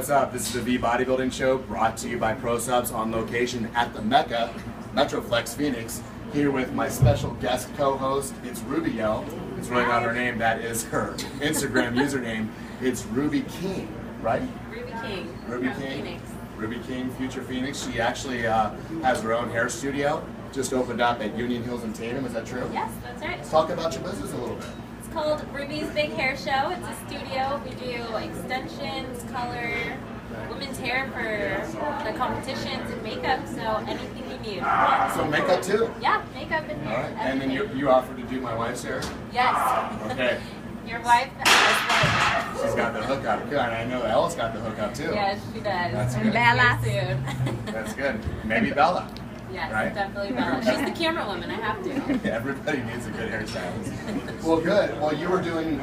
What's up? This is the V Bodybuilding Show brought to you by ProSubs on location at the Mecca, Metroflex Phoenix. Here with my special guest co-host, it's Ruby Yo. It's really not her name, that is her Instagram username. It's Ruby King, right? Ruby King. Ruby King. Phoenix. Ruby King, Future Phoenix. She actually has her own hair studio. Just opened up at Union Hills in Tatum, is that true? Yes, that's right. Let's talk about your business a little bit. It's called Ruby's Big Hair Show. It's a studio. We do extensions, color, women's hair for the competitions, and makeup, so anything you need. So makeup too? Yeah, makeup and hair. All right. And then you offered to do my wife's hair? Yes. Okay. Your wife has She's got the hookup. Good. I know Elle's got the hookup too. Yes, she does. That's and good. Bella soon. That's good. Maybe Bella. Yes, right? definitely Bella. She's the camera woman. I have to. Everybody needs a good hairstylist. Well, good. Well, you were doing.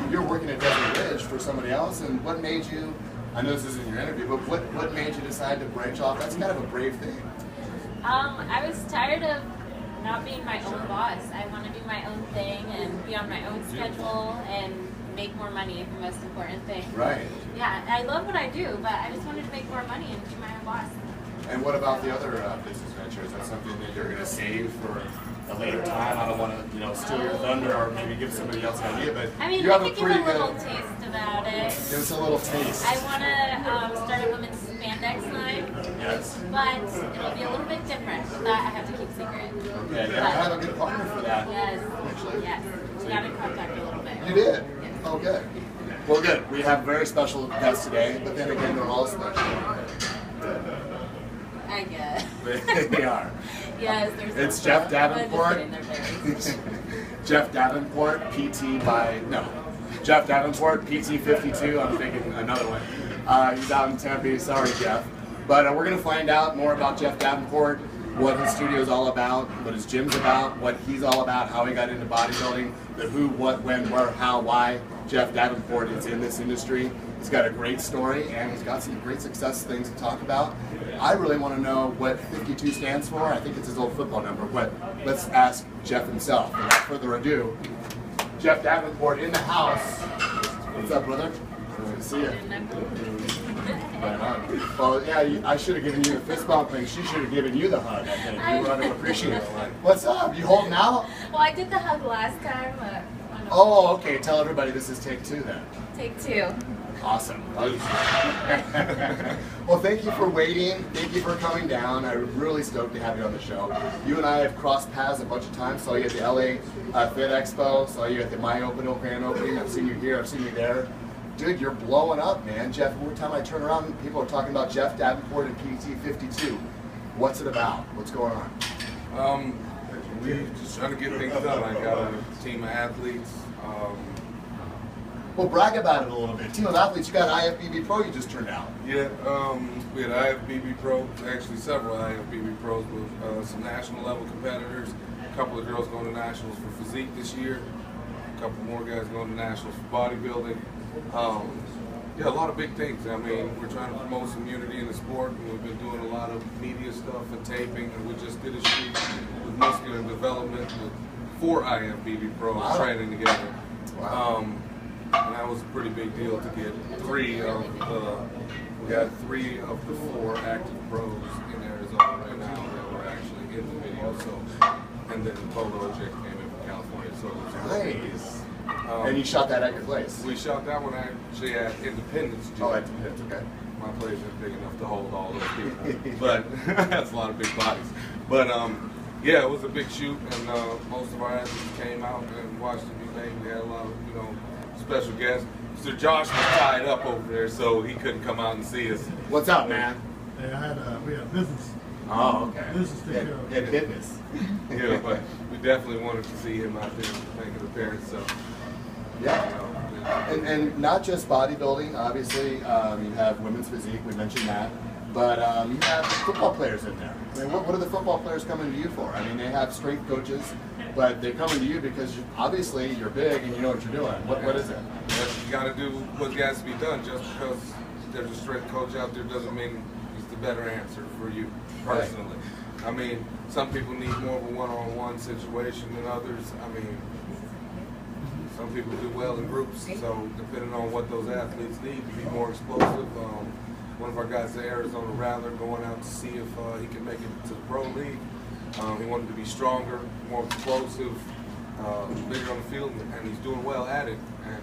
You were working at Desert Ridge for somebody else, and what made you? I know this isn't your interview, but what made you decide to branch off? That's kind of a brave thing. I was tired of not being my own boss. I want to do my own thing and be on my own schedule and make more money, the most important thing. Right. Yeah, I love what I do, but I just wanted to make more money and be my own boss. And what about the other business ventures? Is that something that you're going to save for a later time? I don't want to, steal your thunder or maybe give somebody else an idea, but I mean, you have I a could pretty give a little good. taste about it. Give us a little taste. I want to start a women's spandex line. Yes. But it'll be a little bit different. That I have to keep secret. Okay, yeah, I have a good partner for that. Yes. Actually. Yes. We got in contact a little bit. You did? Yes. Oh, good. Well, good. We have very special guests today, but then again, they're all special. I guess. They are. Yes, there's. It's Jeff Davenport. Jeff Davenport, Jeff Davenport, PT 52. I'm thinking another one. He's out in Tempe. Sorry, Jeff. But we're going to find out more about Jeff Davenport, what his studio is all about, what his gym's about, what he's all about, how he got into bodybuilding, the who, what, when, where, how, why Jeff Davenport is in this industry. He's got a great story, and he's got some great success things to talk about. I really want to know what 52 stands for. I think it's his old football number, but let's ask Jeff himself. Without further ado, Jeff Davenport in the house. What's up, brother? Good to see you. Right on. Well, yeah, I should have given you the fist bump thing. She should have given you the hug, I think. You would have appreciated it. What's up? You holding out? Well, I did the hug last time. Oh, okay. Tell everybody this is take two then. Take two. Awesome. Well, thank you for waiting. Thank you for coming down. I'm really stoked to have you on the show. You and I have crossed paths a bunch of times. Saw you at the LA Fit Expo. Saw you at the My Open Grand Opening. I've seen you here. I've seen you there. Dude, you're blowing up, man. Jeff, every time I turn around, people are talking about Jeff Davenport and PT 52. What's it about? What's going on? We just trying to get things done. I got a team of athletes. Well, brag about it a little bit. Team of athletes, you got IFBB Pro you just turned out. Yeah, we had IFBB Pro, actually several IFBB Pros with some national level competitors. A couple of girls going to nationals for physique this year. A couple more guys going to nationals for bodybuilding. Yeah, a lot of big things. I mean, we're trying to promote some unity in the sport, and we've been doing a lot of media stuff and taping, and we just did a shoot with muscular development with 4 IFBB Pros training together. Wow. And that was a pretty big deal to get 3 of we got 3 of the 4 active pros in Arizona right now that were actually in the video. So, and then Polo Chick came in from California. So it was Nice. And you shot that at your place? We shot that one actually at Independence Gym. Oh, at Independence, okay. My place isn't big enough to hold all those people, but that's a lot of big bodies. But yeah, it was a big shoot, and most of our athletes came out and watched it be made. We had a lot of special guests. Mr. Josh was tied up over there, so he couldn't come out and see us. What's up, man? Hey, we had business. Oh, okay. Business to take care of. Yeah, business. Yeah, but we definitely wanted to see him out there making an appearance. So Yeah. And not just bodybuilding, obviously. You have women's physique, we mentioned that. But you have football players in there. I mean, what are the football players coming to you for? I mean, they have strength coaches, but they're coming to you because obviously you're big and you know what you're doing. What is it? You got to do what has to be done. Just because there's a strength coach out there doesn't mean he's the better answer for you personally. Right. I mean, some people need more of a one-on-one situation than others. I mean, some people do well in groups, so depending on what those athletes need to be more explosive, of our guys to Arizona Rattler, going out to see if he can make it to the pro league. He wanted to be stronger, more explosive, bigger on the field, and he's doing well at it. And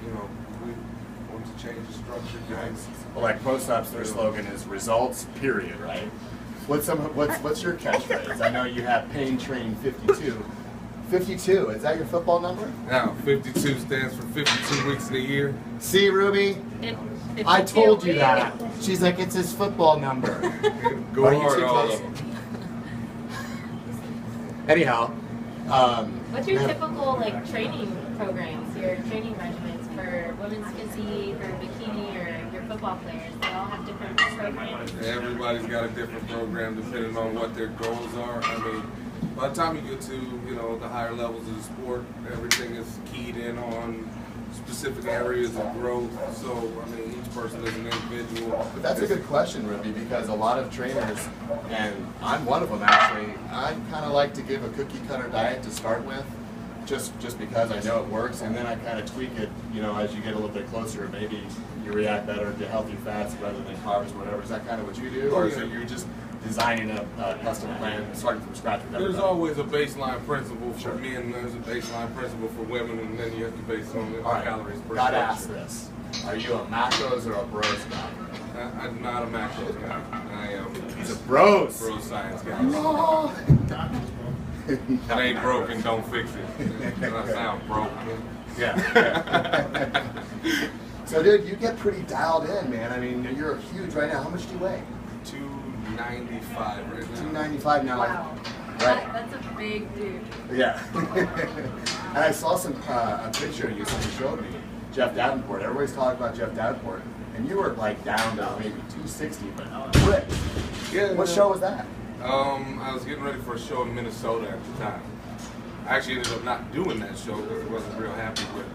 you know, we wanted to change the structure. Nice. Well, like Post Ups, their slogan is results, period, right? What's your catchphrase? I know you have Pain Train 52. 52, is that your football number? Now, 52 stands for 52 weeks in a year. See, Ruby? I told you that. She's like, it's his football number. Go hard, all of them. Anyhow. What's your typical like training programs, your training regimens for women's physique or bikini or your football players? They all have different programs. Everybody's got a different program depending on what their goals are. I mean, by the time you get to, you know, the higher levels of the sport, everything is keyed in on specific areas of growth. So, I mean, each person is an individual. But that's a good question, Ruby, because a lot of trainers, and I'm one of them actually, I kind of like to give a cookie cutter diet to start with, just because I know it works, and then I kind of tweak it, you know, as you get a little bit closer. Maybe you react better to healthy fats rather than carbs, whatever. Is that kind of what you do, or is it you're just designing a custom plan, starting from scratch with everybody? There's always a baseline principle for men, there's a baseline principle for women, and then you have to base it on the calories per Gotta structure. ask this. Are you a macros or a bros guy? I'm not a macros guy. I am He's a bros. bro science guy. Oh. If it ain't broken, don't fix it. I sound broke. Yeah. So, dude, you get pretty dialed in, man. I mean, you're huge right now. How much do you weigh? 295 right now. 295 now. Wow. Right. That's a big dude. Yeah. And I saw a picture of you, somebody showed me. Jeff Davenport. Everybody's talking about Jeff Davenport. And you were like down to maybe 260, but quick. Yeah. What show was that? I was getting ready for a show in Minnesota at the time. I actually ended up not doing that show because I wasn't real happy with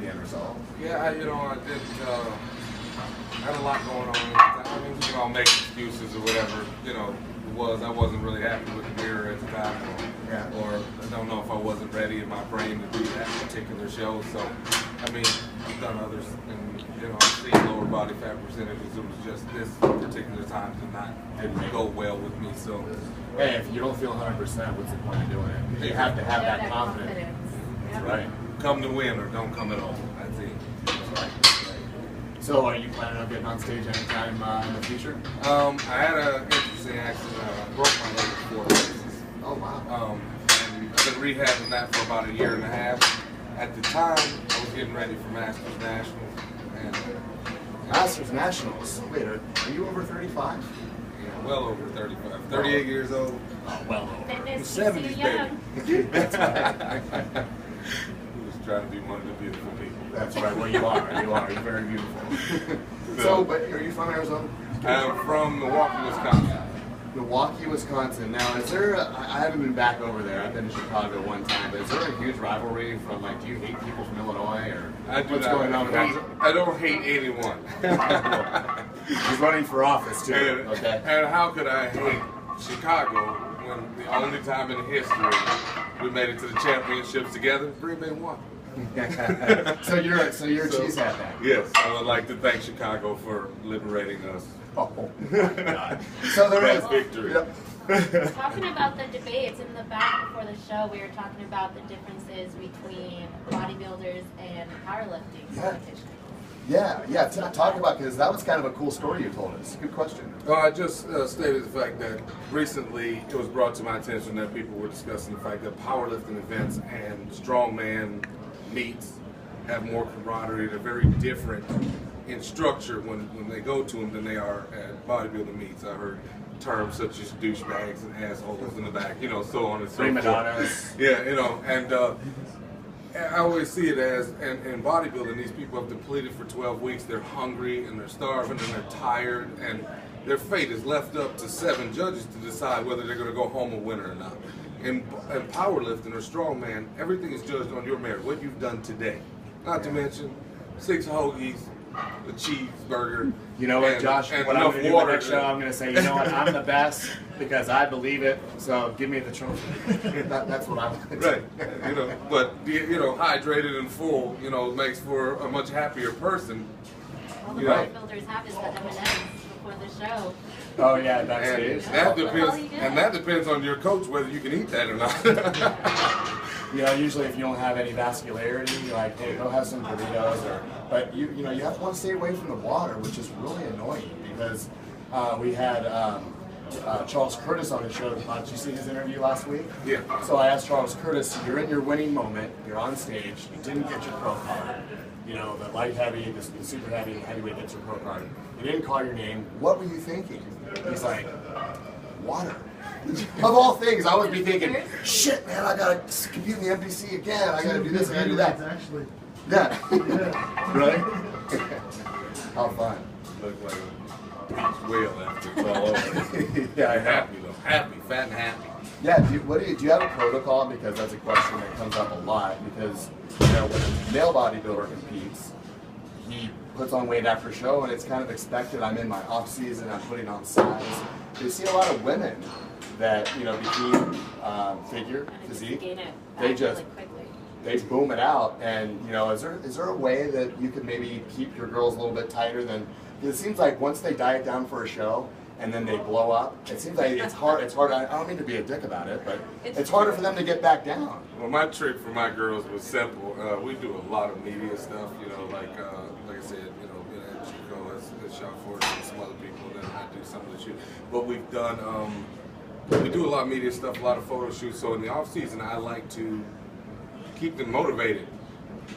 The end result. Yeah, I did. Had a lot going on. I mean, you know, I'll make excuses or whatever. You know, I wasn't really happy with the mirror at the time, or I don't know if I wasn't ready in my brain to do that particular show. So, I mean, I've done others, and you know, I've seen lower body fat percentages. It was just this particular time didn't go well with me. So, Hey, if you don't feel 100%, what's the point of doing it? You have to have that confidence. Yep. Right. come to win or don't come at all. I think. So, are you planning on getting on stage anytime in the future? I had an interesting accident. I broke my leg in 4 places. Oh, wow. And I've been rehabbing that for about 1.5 years. At the time, I was getting ready for Masters Nationals. And, Masters Nationals. Wait, are you over 35? yeah, well over 35. 38 years old. Oh, well over. Fitness 70s, keeps you young. baby. That's right. Who was trying to be one of the beautiful people. That's right. Well, you are. You are. You're very beautiful. So, but are you from Arizona? I'm from Milwaukee, Wisconsin. Milwaukee, Wisconsin. Now, is there? I haven't been back over there. I've been to Chicago one time, but is there a huge rivalry from like? Do you hate people from Illinois or what's going on with that? I don't hate anyone. He's running for office too. And, Okay. and how could I hate Chicago when the only time in history we made it to the championships together? Green Bay won. So you're a cheesehead then. Yes, I would like to thank Chicago for liberating us. Oh God. So there is victory. Yep. Talking about the debates in the back before the show, we were talking about the differences between bodybuilders and powerlifting competition. Yeah. Talk about, because that was kind of a cool story you told us. Good question. I just stated the fact that recently it was brought to my attention that people were discussing the fact that powerlifting events and strongman meets have more camaraderie. They're very different in structure when they go to them than they are at bodybuilding meets. I heard terms such as douchebags and assholes in the back, you know, so on and so Prima forth. donnas. Yeah, you know, and I always see it as, in bodybuilding, these people have depleted for 12 weeks. They're hungry and they're starving and they're tired, and their fate is left up to 7 judges to decide whether they're going to go home a winner or not. In powerlifting or strongman, everything is judged on your merit, what you've done today. Not to mention 6 hoagies, a cheeseburger. You know what, and, Josh? and What I'm enough going to do water. the next show, I'm going to say, you know what? I'm the best because I believe it. So give me the trophy. That's what I want to do. Right, you know, but you know, hydrated and full, you know, makes for a much happier person. All the Right. bodybuilders have is the M&Ms before the show. Oh yeah, backstage. And that That's all depends, you do. and that depends on your coach whether you can eat that or not. You know, usually if you don't have any vascularity, you're like, hey, go have some burritos. But you know, you have to want to stay away from the water, which is really annoying because we had Charles Curtis on the show. Did you see his interview last week? Yeah. So I asked Charles Curtis, you're in your winning moment, you're on stage, you didn't get your pro card. You know, the light heavy, the super heavy, and heavyweight gets your pro card. You didn't call your name. What were you thinking? He's like, water. Of all things, I would be thinking, shit, man, I gotta compete in the MPC again. I gotta do this, I gotta do that. Actually, Yeah. yeah. Right? How fun. Look like a whale after it's all over. Yeah, I know. Happy though, happy, fat and happy. Yeah, do you have a protocol? Because that's a question that comes up a lot. Because, you know, when a male bodybuilder competes, he puts on weight after show, and it's kind of expected. I'm in my off season, I'm putting on size. You see a lot of women that, you know, bikini, figure, physique, Gain it they back just, really quickly. they boom it out. And, you know, is there a way that you could maybe keep your girls a little bit tighter than, because it seems like once they diet down for a show, and then they blow up. It seems like it's hard. I don't mean to be a dick about it, but it's harder for them to get back down. Well, my trick for my girls was simple. We do a lot of media stuff, you know, like I said, you know, Chico has shot for it and some other people, and then I do some of the shoot. But we've done, we do a lot of media stuff, a lot of photo shoots. So in the off season, I like to keep them motivated.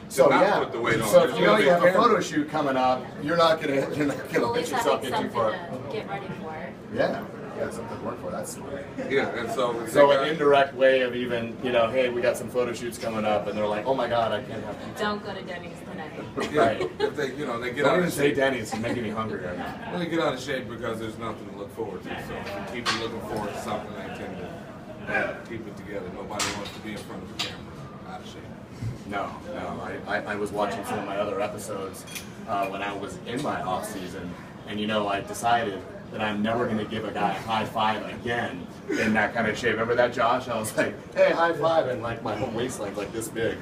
So not yeah. put the weight on. So if you know you have a camera. photo shoot coming up, you're not gonna Well, put at least yourself having in too something far. to get ready for. Yeah, something to work for. That's smart. Yeah, and so An indirect way of even, you know, hey, we got some photo shoots coming up, and they're like, oh my god, I can't have pizza. Don't go to Denny's tonight. yeah, Right. if they, you know, they get Don't out even of say shape. Denny's. It's making me hungry right now. Well, they get out of shape because there's nothing to look forward to. So if you keep them looking forward to something, they tend to keep it together. Nobody wants to be in front of the camera out of shape. No. I was watching some of my other episodes when I was in my off season, and you know, I decided that I'm never going to give a guy a high five again in that kind of shape. Remember that, Josh? I was like, hey, high five, and like my whole waistline's like this big.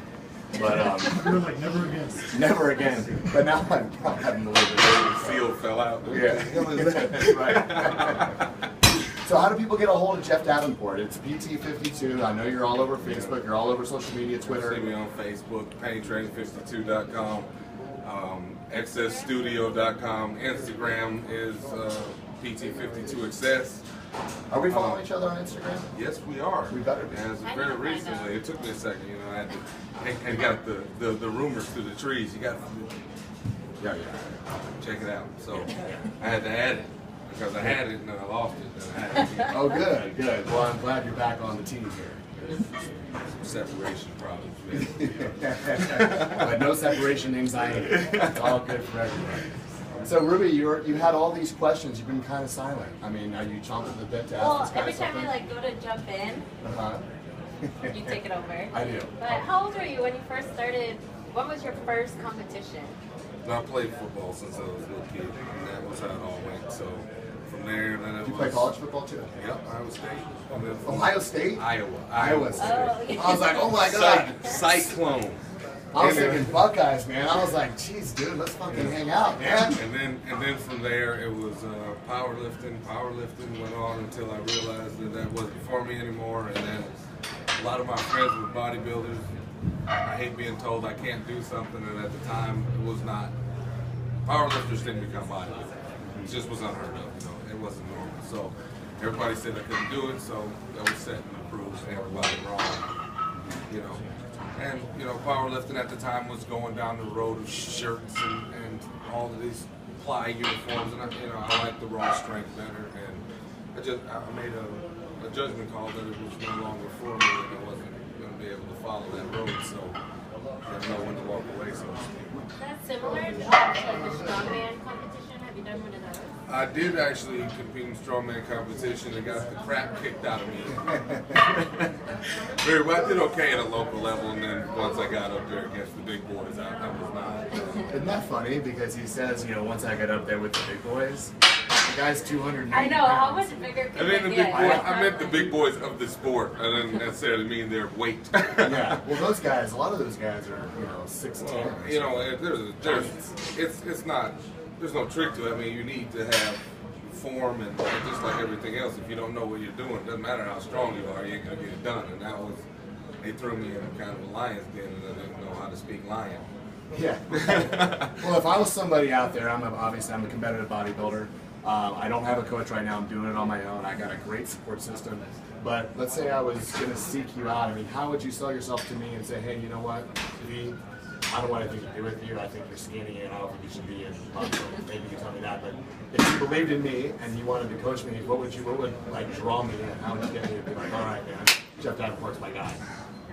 But You're like never again. never again. But now I'm having a little bit The of field fell out. Yeah, that's right. So how do people get a hold of Jeff Davenport? It's PT52. I know you're all over Facebook. You're all over social media, Twitter. See me on Facebook, paintraining52.com, excessstudio.com. Instagram is PT52excess. Are we following each other on Instagram? Yes, we are. We better be. As of I very know, I know. recently, it took me a second. You know, I had to and got the rumors through the trees. You got to Yeah. check it out. So I had to add it because I had it and then I lost it. And I had it. Oh, good. Well, I'm glad you're back on the team here. Separation problems. But no separation anxiety. It's all good for everybody. So Ruby, you had all these questions. You've been kind of silent. I mean, are you chomping at the bit to ask Well, this guy every time something? I like go to jump in, Uh-huh. you take it over. I do. But how old were you when you first started? What was your first competition? I played football since I was a little kid, and that was how it all went. So from there, then it Did you was. play college football too? Yep, Iowa State. And then from Ohio State? Iowa State. Oh, yeah. I was like, oh my god. Cyclone. I was And then- thinking Buckeyes, man. I was like, geez, dude, let's fucking hang out, man. And then from there it was powerlifting. Powerlifting went on until I realized that wasn't for me anymore. And then a lot of my friends were bodybuilders. I hate being told I can't do something, and at the time it was not. Powerlifters didn't become bodybuilders. It just was unheard of. You know, it wasn't normal. So everybody said I couldn't do it. So that was setting the rules and everybody wrong. You know. And, you know, powerlifting at the time was going down the road of shirts and all of these ply uniforms, and I liked the raw strength better, and I made a judgment call that it was no longer for me, and I wasn't going to be able to follow that road, so I didn't know when to walk away, so to speak. That's similar to like the strongman competition. Have you done one of those? I did actually compete in strongman competition and got the crap kicked out of me. Very well, I did okay at a local level, and then once I got up there against the big boys, I was not. Isn't that funny? Because he says, you know, once I get up there with the big boys, the guy's 290 I know. How pounds. much bigger I can mean, they the get? big boy, I meant the big boys of the sport. I didn't necessarily mean their weight. Yeah, well, those guys, a lot of those guys are, you know, 6'10". You know, there's there's no trick to it. I mean, you need to have form, and just like everything else, if you don't know what you're doing, it doesn't matter how strong you are, you ain't gonna get it done. And that was, they threw me in kind of a lion's den, and I didn't know how to speak lion. Yeah. Well, if I was somebody out there, obviously I'm a competitive bodybuilder. I don't have a coach right now. I'm doing it on my own. I got a great support system. But let's say I was going to seek you out. I mean, how would you sell yourself to me and say, hey, you know what, V, I don't want anything to do with you. I think you're skinny and I don't think you should be in bodybuilding. Maybe you can tell me that. But if you believed in me and you wanted to coach me, what would like draw me in? How would you get me to be like, all right, man, Jeff Davenport's my guy?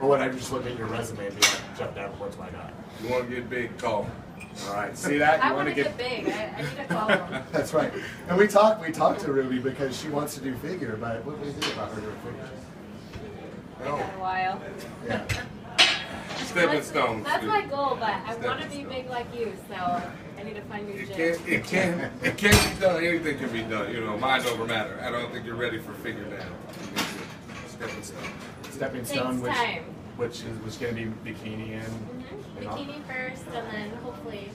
Or would I just look at your resume and be like, Jeff Davenport's my guy? You want to get big, call. All right, see that? You I want to get big. I need to follow. That's right. And we talked to Ruby because she wants to do figure, but what do you think about her doing figure? I got a while. Yeah. Stepping stones. That's my goal, but I want to be big like you, so I need to find new gym. It can be done. Anything can be done. You know, mind over matter. I don't think you're ready for figure now. Stepping stone. Stepping stone, Takes time. which is going to be bikini and Bikini first, and then hopefully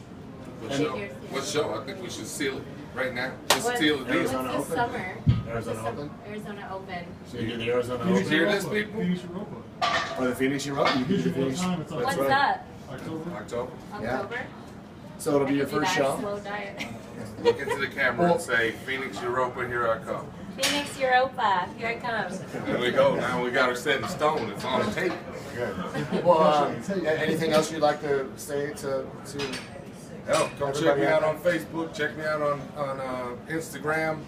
What figures. show? I think we should seal it right now. Just What's seal it. Arizona this Open? summer? Arizona Open? Arizona Open. So you do the Arizona Did you Open hear this, people? Phoenix Europa. or the Phoenix Europa? You do the Phoenix. It's like What's right. that? October. October. Yeah. October? So it'll be your I could do first that show. slow diet. Look into the camera and say, Phoenix, Europa, here I come. Phoenix Europa, here I come. There we go. Now we got her set in stone. It's on tape. Good. Well, anything else you'd like to say to Hell, come check everybody me out out on Facebook. Check me out on Instagram.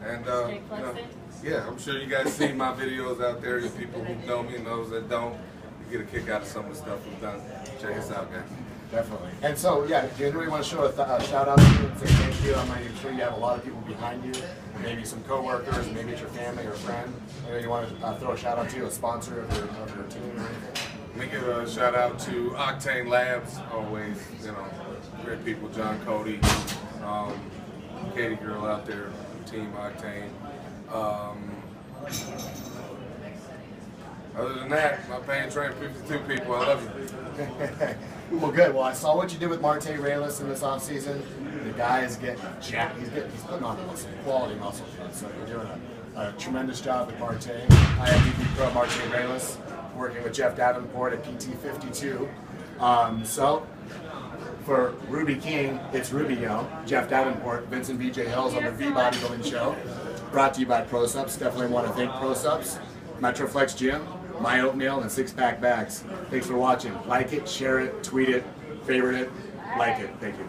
And Stay you know, closer. yeah, I'm sure you guys see my videos out there. The people who know me and those that don't, you get a kick out of some of the stuff we've done. Check us out, guys. Definitely. And so, yeah, do you really want to show a shout out to you and say thank you? I'm sure you have a lot of people behind you, maybe some coworkers, maybe it's your family or a friend. You want to throw a shout out to you, a sponsor of your team or anything? Let me give a shout out to Octane Labs, always, you know, great people, John Cody, Katie girl out there, Team Octane. Other than that, my paying train 52 people, I love you. Well, good. Well, I saw what you did with Marte Reyes in this offseason. The guy is getting jacked. He's putting on some quality muscle. So you're doing a tremendous job with Marte. I have VP Pro Marte Reyes working with Jeff Davenport at PT52. So for Ruby King, it's Ruby Yo, Jeff Davenport, Vincent VJ Hils on the V Bodybuilding Show. Brought to you by ProSups. Definitely want to thank ProSups, Metroflex Gym, My Oatmeal, and Six Pack Bags. Thanks for watching. Like it, share it, tweet it, favorite it, like it. Thank you.